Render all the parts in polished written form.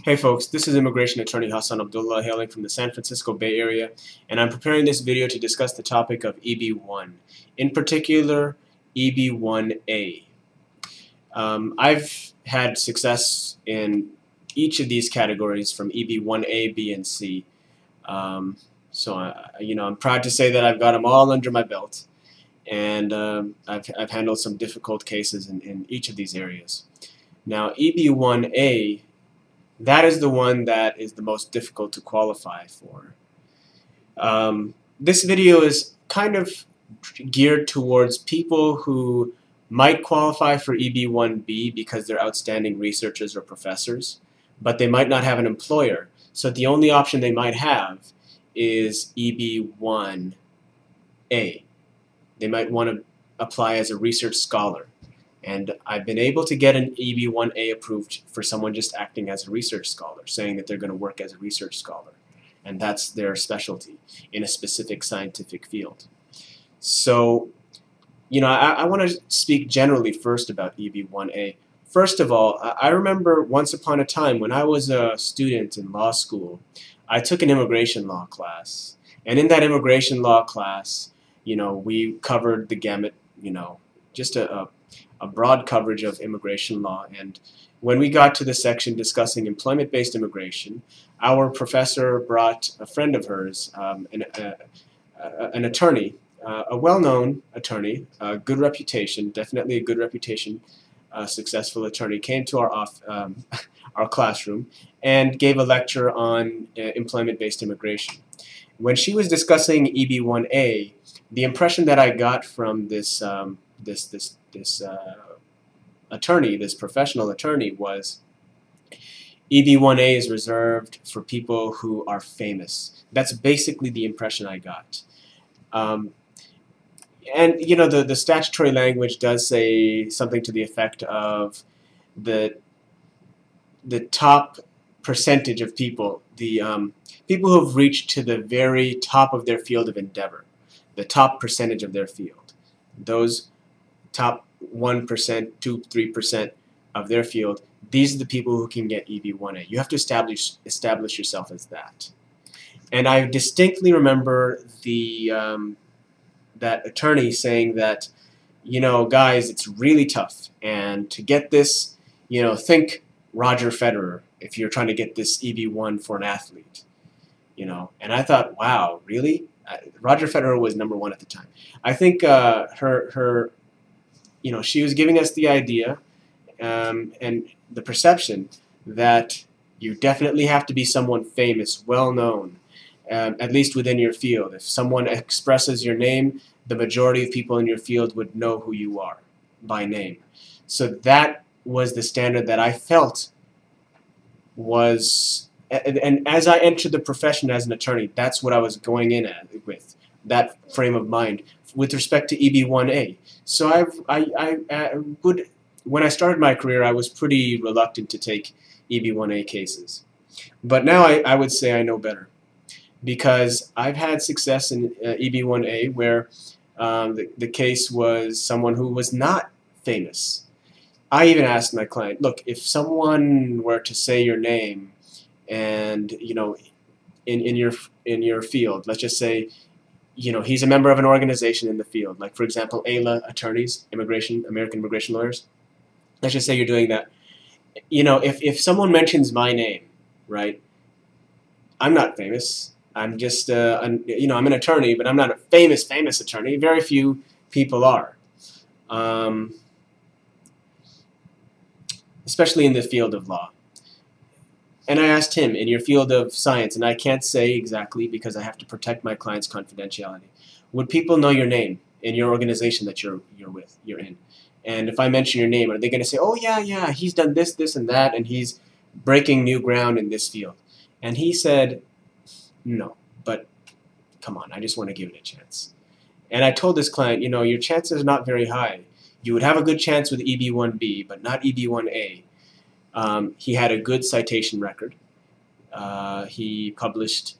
Hey folks, this is immigration attorney Hassan Abdullah hailing from the San Francisco Bay Area, and I'm preparing this video to discuss the topic of EB1, in particular EB1A. I've had success in each of these categories from EB1A, B, and C. I'm proud to say that I've got them all under my belt, and I've handled some difficult cases in each of these areas. Now, EB1A, that is the one that is the most difficult to qualify for. This video is kind of geared towards people who might qualify for EB1B because they're outstanding researchers or professors, but they might not have an employer. So the only option they might have is EB1A. They might want to apply as a research scholar. And I've been able to get an EB1A approved for someone just acting as a research scholar, saying that they're going to work as a research scholar. And that's their specialty in a specific scientific field. So, I want to speak generally first about EB1A. First of all, I remember once upon a time when I was a student in law school, I took an immigration law class. And in that immigration law class, we covered the gamut, just a broad coverage of immigration law. And when we got to the section discussing employment-based immigration, our professor brought a friend of hers, an attorney, a well-known attorney, a good reputation, definitely a good reputation, successful attorney, came to our classroom and gave a lecture on employment-based immigration. When she was discussing EB1A, the impression that I got from this attorney, this professional attorney, was EB1A is reserved for people who are famous. That's basically the impression I got. The statutory language does say something to the effect of the top percentage of people, the people who have reached to the very top of their field of endeavor, the top percentage of their field. Those top 1%, 2%, 3% of their field, these are the people who can get EB1A. You have to establish yourself as that. And I distinctly remember that attorney saying that, guys, it's really tough. And to get this, think Roger Federer if you're trying to get this EB1 for an athlete. And I thought, wow, really? Roger Federer was #1 at the time. I think she was giving us the idea and the perception that you definitely have to be someone famous, well-known, at least within your field. If someone expresses your name, the majority of people in your field would know who you are by name. So that was the standard that I felt was, and as I entered the profession as an attorney, that's what I was going in with, that frame of mind with respect to EB1A. So when I started my career, I was pretty reluctant to take EB1A cases. But now I would say I know better, because I've had success in EB1A where the case was someone who was not famous. I even asked my client, look, if someone were to say your name and, in your field, let's just say, he's a member of an organization in the field, like, for example, AILA attorneys, American Immigration Lawyers. Let's just say you're doing that. If someone mentions my name, right, I'm not famous. I'm just, I'm an attorney, but I'm not a famous attorney. Very few people are, especially in the field of law. And I asked him, in your field of science, and I can't say exactly because I have to protect my client's confidentiality, would people know your name in your organization that you're in? And if I mention your name, are they going to say, oh, yeah, he's done this, this, and that, and he's breaking new ground in this field? And he said, no, but come on, I just want to give it a chance. And I told this client, your chances are not very high. You would have a good chance with EB1B, but not EB1A. He had a good citation record. He published,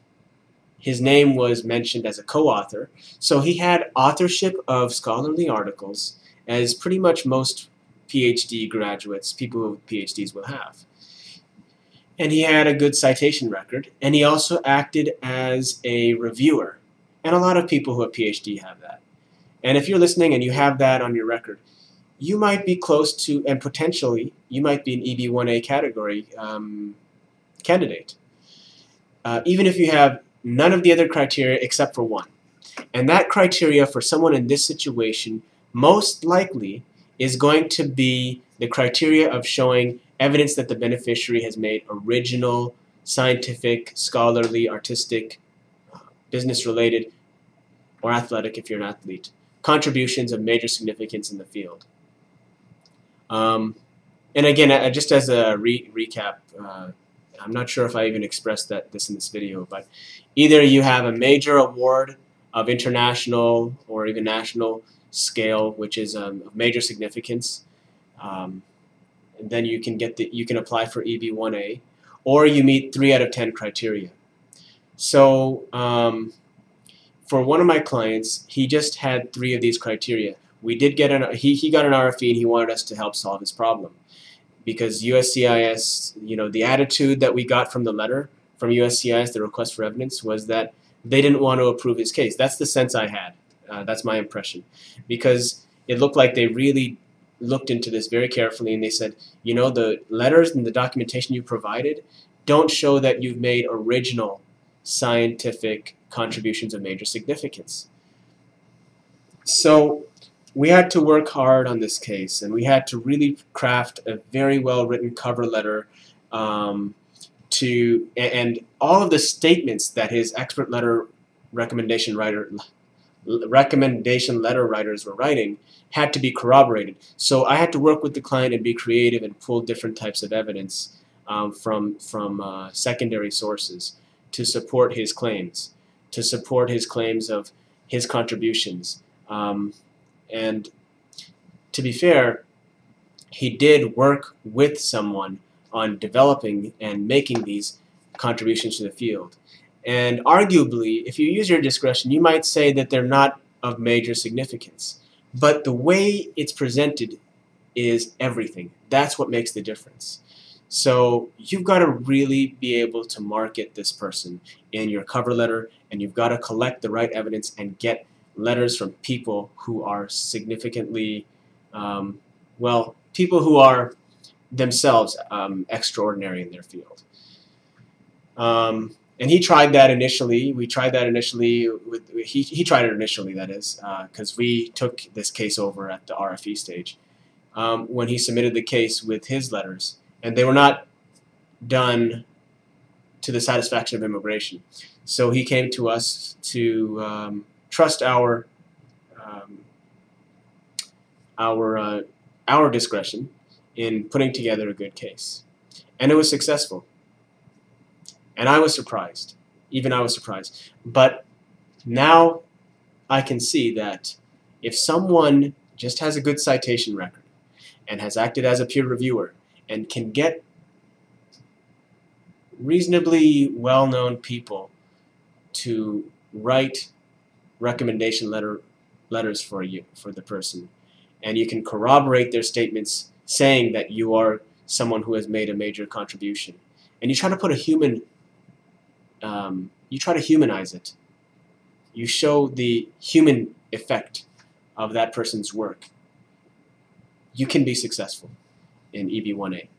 his name was mentioned as a co-author, so he had authorship of scholarly articles, as pretty much most PhD graduates, people with PhDs, will have. and he had a good citation record, and he also acted as a reviewer. And a lot of people who have PhD have that. And if you're listening and you have that on your record, you might be close to, and potentially, you might be an EB1A category candidate. Even if you have none of the other criteria except for one. And that criteria for someone in this situation most likely is going to be the criteria of showing evidence that the beneficiary has made original, scientific, scholarly, artistic, business-related, or athletic if you're an athlete, contributions of major significance in the field. And again, just as a recap, I'm not sure if I even expressed this in this video, but either you have a major award of international or even national scale, which is of major significance, and then you can apply for EB1A, or you meet 3 out of 10 criteria. So for one of my clients, he just had 3 of these criteria. We did get he got an RFE, and he wanted us to help solve his problem, because USCIS, the attitude that we got from the letter from USCIS, the request for evidence, was that they didn't want to approve his case. That's the sense I had. That's my impression, because it looked like they really looked into this very carefully, and they said, the letters and the documentation you provided don't show that you've made original scientific contributions of major significance. So we had to work hard on this case, and we had to really craft a very well-written cover letter and all of the statements that his expert letter recommendation letter writers were writing had to be corroborated. So I had to work with the client and be creative and pull different types of evidence from secondary sources to support his claims, of his contributions. And to be fair, he did work with someone on developing and making these contributions to the field. And arguably, if you use your discretion, you might say that they're not of major significance. But the way it's presented is everything. That's what makes the difference. So you've got to really be able to market this person in your cover letter, and you've got to collect the right evidence and get letters from people who are significantly, people who are themselves extraordinary in their field. And he tried that initially. We tried that initially. He tried it initially, that is, because we took this case over at the RFE stage when he submitted the case with his letters, and they were not done to the satisfaction of immigration. So he came to us to trust our discretion in putting together a good case, and it was successful. And I was surprised. Even I was surprised. But now I can see that if someone just has a good citation record and has acted as a peer reviewer and can get reasonably well-known people to write recommendation letters for the person, and you can corroborate their statements saying that you are someone who has made a major contribution, and you try to put a human you try to humanize it. You show the human effect of that person's work. You can be successful in EB1A.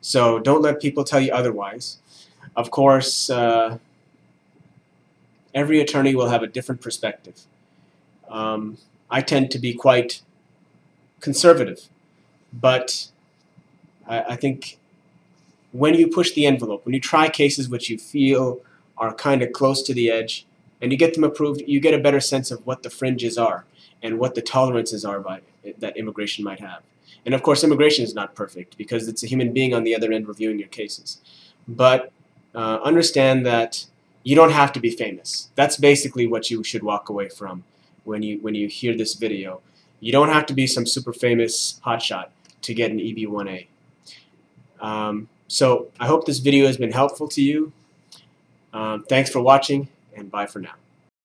So don't let people tell you otherwise. Of course, every attorney will have a different perspective. I tend to be quite conservative, but I think when you push the envelope, when you try cases which you feel are kind of close to the edge, and you get them approved, you get a better sense of what the fringes are and what the tolerances are that immigration might have. And of course, immigration is not perfect because it's a human being on the other end reviewing your cases. But understand that you don't have to be famous. That's basically what you should walk away from when you hear this video. You don't have to be some super famous hotshot to get an EB1A. So I hope this video has been helpful to you. Thanks for watching, and bye for now.